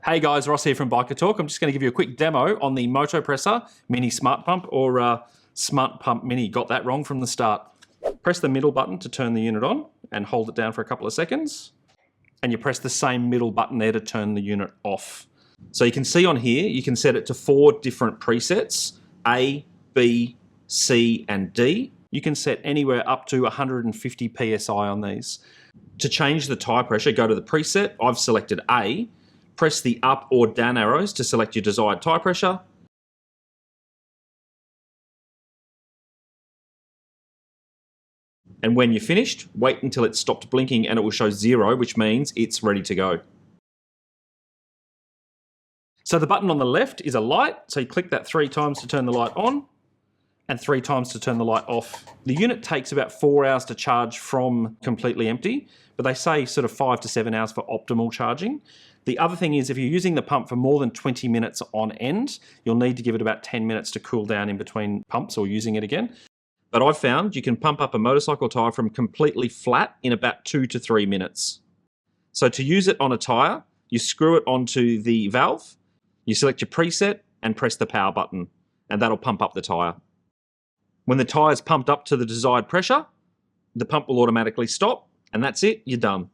Hey guys, Ross here from Biker Talk. I'm just going to give you a quick demo on the MotoPressor Mini Smart Pump or Smart Pump Mini. Got that wrong from the start. Press the middle button to turn the unit on and hold it down for a couple of seconds. And you press the same middle button there to turn the unit off. So you can see on here, you can set it to 4 different presets, A, B, C, and D. You can set anywhere up to 150 PSI on these. To change the tyre pressure, go to the preset. I've selected A. Press the up or down arrows to select your desired tyre pressure. And when you're finished, wait until it's stopped blinking and it will show 0, which means it's ready to go. So the button on the left is a light, so you click that 3 times to turn the light on and 3 times to turn the light off. The unit takes about 4 hours to charge from completely empty, but they say sort of 5 to 7 hours for optimal charging. The other thing is if you're using the pump for more than 20 minutes on end, you'll need to give it about 10 minutes to cool down in between pumps or using it again. But I've found you can pump up a motorcycle tyre from completely flat in about 2 to 3 minutes. So to use it on a tyre, you screw it onto the valve, you select your preset and press the power button, and that'll pump up the tyre. When the tyre's pumped up to the desired pressure, the pump will automatically stop, and that's it, you're done.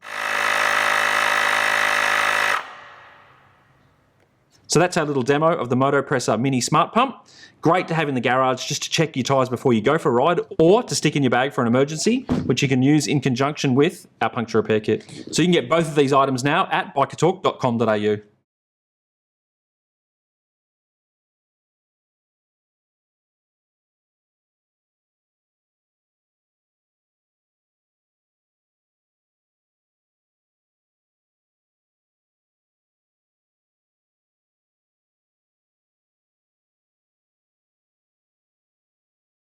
So that's our little demo of the MotoPressor Mini Smart Pump. Great to have in the garage just to check your tyres before you go for a ride or to stick in your bag for an emergency, which you can use in conjunction with our puncture repair kit. So you can get both of these items now at bikertalk.com.au.